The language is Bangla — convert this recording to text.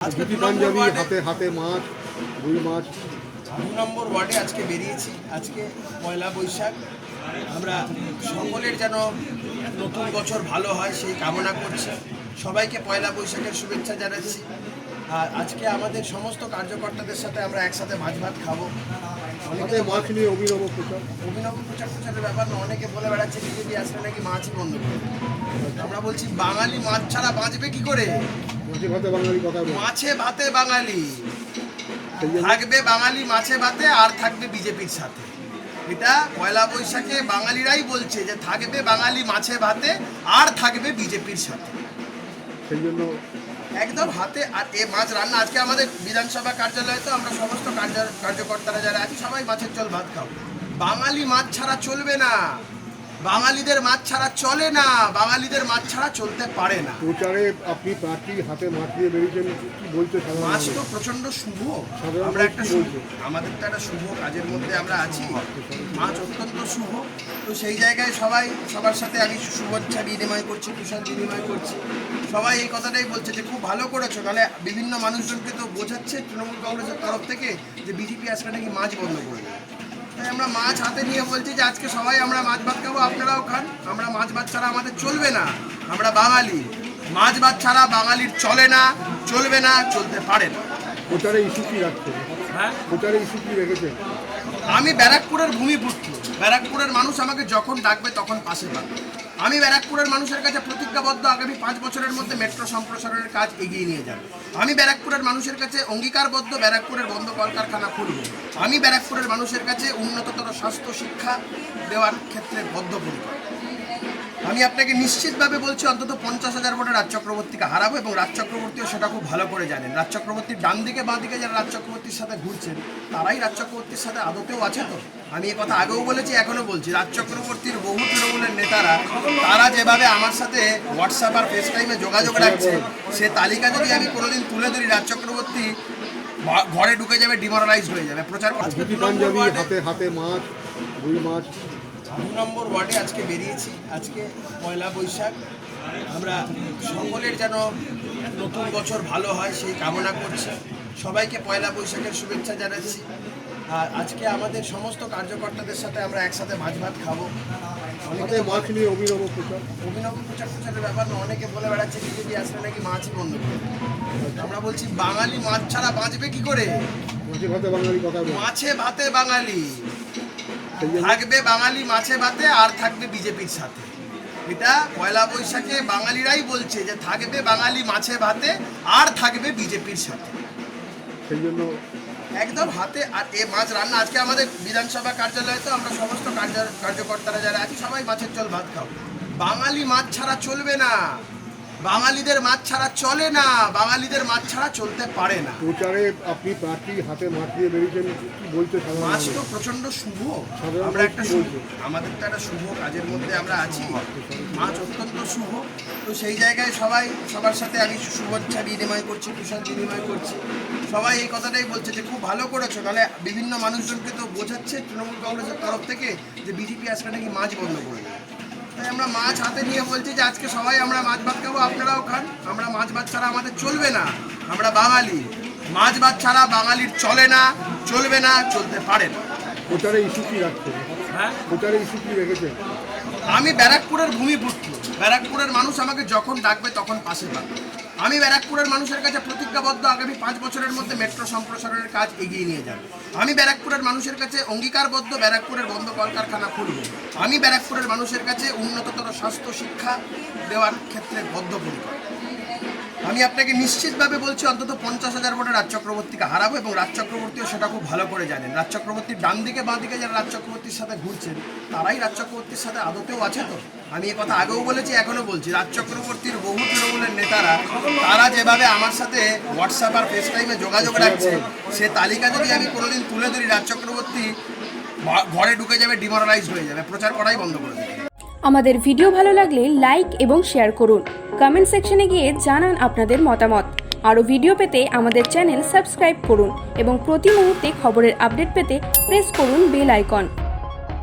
ধুতি পাঞ্জাবি, হাতে হাতে মাছ, রুই মাছ। 2 নম্বর ওয়ার্ডে আজকে বেরিয়েছি। আজকে পয়লা বৈশাখ, আমরা সকলের যেন নতুন বছর ভালো হয় সেই কামনা করছি। সবাইকে পয়লা বৈশাখের শুভেচ্ছা জানাচ্ছি। আর আজকে আমাদের সমস্ত কার্যকর্তাদের সাথে আমরা একসাথে মাছ ভাত খাবো। হাতে মাছ নিয়ে অভিনব প্রচার। অভিনব প্রচারের ব্যাপার না, অনেকে বলে বেড়াচ্ছে বিজেপি আসলে নাকি মাছই বন্ধ করে। আমরা বলছি বাঙালি মাছ ছাড়া বাঁচবে কি করে? মাছে ভাতে বাঙালি কথা বলে। মাছে ভাতে বাঙালি থাকবে, বাঙালি মাছে ভাতে আর থাকবে বিজেপির সাথে। এটা পয়লা বৈশাখে বাঙালিরাই বলছে যে থাকবে বাঙালি মাছে ভাতে আর থাকবে বিজেপির সাথে। সেই জন্য একদম হাতে আর এ মাছ রান্না। আজকে আমাদের বিধানসভা কার্যালয়ে তো আমরা সমস্ত কার্যকর্তারা যারা আছি সবাই মাছের ঝোল ভাত খাবো। বাঙালি মাছ ছাড়া চলবে না, বাঙালিদের মাছ ছাড়া চলে না, বাঙালিদের মাছ ছাড়া চলতে পারে না। প্রচারে আপনি প্রার্থী হাতে মাছ নিয়ে বেরিয়েছেন, কি বলতে মাছ তো প্রচন্ড শুভ। আমরা একটা আমাদের তো একটা শুভ কাজের মধ্যে আমরা আছি। মাছ অত্যন্ত শুভ। তো সেই জায়গায় সবাই সবার সাথে আমি শুভেচ্ছা বিনিময় করছি, কুশল বিনিময় করছি। সবাই এই কথাটাই বলছে যে খুব ভালো করেছো, নাহলে বিভিন্ন মানুষজনকে তো বোঝাচ্ছে তৃণমূল কংগ্রেসের তরফ থেকে যে বিজেপি আসলে নাকি মাছ বন্ধ করে দেবে। তাই আমরা মাছ হাতে নিয়ে বলছি যে আজকে সবাই আমরা মাছ ভাত খাবো, আপনারাও খান। আমরা মাছ ভাত ছাড়া আমাদের চলবে না। আমরা বাঙালি, মাছ ভাত ছাড়া বাঙালির চলে না, চলবে না, চলতে পারে না। প্রচারে ইস্যু কি রাখছেন? হ্যাঁ, প্রচারে ইস্যু কি রেখেছেন? আমি ব্যারাকপুরের ভূমিপুত্র। ব্যারাকপুরের মানুষ আমাকে যখন ডাকবে তখন পাশে পাবে। আমি ব্যারাকপুরের মানুষের কাছে প্রতিজ্ঞাবদ্ধ, আগামী 5 বছরের মধ্যে মেট্রো সম্প্রসারণের কাজ এগিয়ে নিয়ে যাব। আমি ব্যারাকপুরের মানুষের কাছে অঙ্গীকারবদ্ধ, ব্যারাকপুরের বন্ধ কলকারখানা খুলব। আমি ব্যারাকপুরের মানুষের কাছে উন্নততর স্বাস্থ্য শিক্ষা দেওয়ার ক্ষেত্রে বদ্ধপরিকর। আমি আপনাকে নিশ্চিতভাবে বলছি অন্তত 50,000 ভোটে রাজ চক্রবর্তীকে হারাবো, এবং রাজ চক্রবর্তীও সেটা খুব ভালো করে জানেন। রাজ চক্রবর্তীর ডান দিকে বাঁ দিকে যারা রাজ চক্রবর্তীর সাথে ঘুরছেন তারাই রাজ চক্রবর্তীর সাথে আদতেও আছে। তো আমি এই কথা আগেও বলেছি, এখনও বলছি, রাজ চক্রবর্তীর বহু তৃণমূলের নেতারা তারা যেভাবে আমার সাথে হোয়াটসঅ্যাপ আর ফেস টাইমে যোগাযোগ রাখছে, সে তালিকা যদি আমি কোনোদিন তুলে ধরি, রাজ চক্রবর্তী ঘরে ঢুকে যাবে, ডিমোরালাইজ হয়ে যাবে। প্রচার ধুতি পাঞ্জাবি, হাতে হাতে মাছ, রুই মাছ। 2 নম্বর ওয়ার্ডে আজকে বেরিয়েছি। আজকে পয়লা বৈশাখ, আমরা সকলের যেন নতুন বছর ভালো হয় সেই কামনা করছি। সবাইকে পয়লা বৈশাখের শুভেচ্ছা জানাচ্ছি। আর আজকে আমাদের সমস্ত কার্যকর্তাদের সাথে আমরা একসাথে মাছ ভাত খাবো। হাতে মাছ নিয়ে অভিনব প্রচার। অভিনব প্রচারের ব্যাপার না, অনেকে বলে বেড়াচ্ছে বিজেপি আসলে নাকি মাছই বন্ধ করে। আমরা বলছি বাঙালি মাছ ছাড়া বাঁচবে কি করে? মাছে ভাতে বাঙালি কথা বলে। মাছে ভাতে বাঙালি থাকবে, বাঙালি মাছে ভাতে আর থাকবে বিজেপির সাথে। এটা পয়লা বৈশাখে বাঙালিরাই বলছে যে থাকবে বাঙালি মাছে ভাতে আর থাকবে বিজেপির সাথে। সেই জন্য একদম হাতে আর এ মাছ রান্না। আজকে আমাদের বিধানসভা কার্যালয়ে তো আমরা সমস্ত কার্যকর্তারা যারা আছি সবাই মাছের ঝোল ভাত খাবো। বাঙালি মাছ ছাড়া চলবে না, বাঙালিদের মাছ ছাড়া চলে না, বাঙালিদের মাছ ছাড়া চলতে পারে না। প্রচারে আপনি প্রার্থী হাতে মাছ নিয়ে বেরিয়েছেন, কি বলতে মাছ তো প্রচন্ড শুভ। আমরা একটা আমাদের তো একটা শুভ কাজের মধ্যে আমরা আছি। মাছ অত্যন্ত শুভ। তো সেই জায়গায় সবাই সবার সাথে আমি শুভেচ্ছা বিনিময় করছি, কুশল বিনিময় করছি। সবাই এই কথাটাই বলছে যে খুব ভালো করেছো, নাহলে বিভিন্ন মানুষজনকে তো বোঝাচ্ছে তৃণমূল কংগ্রেসের তরফ থেকে যে বিজেপি আসলে নাকি মাছ বন্ধ করে দেবে। তাই আমরা মাছ হাতে নিয়ে বলছি যে আজকে সবাই আমরা মাছ ভাত খাবো, আপনারাও খান। আমরা মাছ ভাত ছাড়া আমাদের চলবে না। আমরা বাঙালি, মাছ ভাত ছাড়া বাঙালির চলে না, চলবে না, চলতে পারে না। প্রচারে ইস্যু কি রাখছেন? হ্যাঁ, প্রচারে ইস্যু কি রেখেছেন? আমি ব্যারাকপুরের ভূমিপুত্র। ব্যারাকপুরের মানুষ আমাকে যখন ডাকবে তখন পাশে পাবে। আমি ব্যারাকপুরের মানুষের কাছে প্রতিজ্ঞাবদ্ধ, আগামী 5 বছরের মধ্যে মেট্রো সম্প্রসারণের কাজ এগিয়ে নিয়ে যাব। আমি ব্যারাকপুরের মানুষের কাছে অঙ্গীকারবদ্ধ, ব্যারাকপুরের বন্ধ কলকারখানা খুলব। আমি ব্যারাকপুরের মানুষের কাছে উন্নততর স্বাস্থ্য শিক্ষা দেওয়ার ক্ষেত্রে বদ্ধপরিকর। আমি আপনাকে নিশ্চিতভাবে বলছি অন্তত 50,000 ভোটে রাজ চক্রবর্তীকে হারাবো, এবং রাজ চক্রবর্তীও সেটা খুব ভালো করে জানেন। রাজ চক্রবর্তীর ডান দিকে বাঁ দিকে যারা রাজ চক্রবর্তীর সাথে ঘুরছেন তারাই রাজ চক্রবর্তীর সাথে আদতেও আছে। তো আমি এই কথা আগেও বলেছি, এখনও বলছি, রাজ চক্রবর্তীর বহু তৃণমূলের নেতারা তারা যেভাবে আমার সাথে হোয়াটসঅ্যাপ আর ফেস টাইমে যোগাযোগ রাখছে, সে তালিকা যদি আমি কোনোদিন তুলে ধরি, রাজ চক্রবর্তী ঘরে ঢুকে যাবে, ডিমোরালাইজ হয়ে যাবে। প্রচার করাই বন্ধ করে দেবে। আমাদের ভিডিও ভালো লাগলে লাইক এবং শেয়ার করুন। কমেন্ট সেকশনে গিয়ে জানান আপনাদের মতামত। আরও ভিডিও পেতে আমাদের চ্যানেল সাবস্ক্রাইব করুন এবং প্রতি মুহূর্তে খবরের আপডেট পেতে প্রেস করুন বেল আইকন।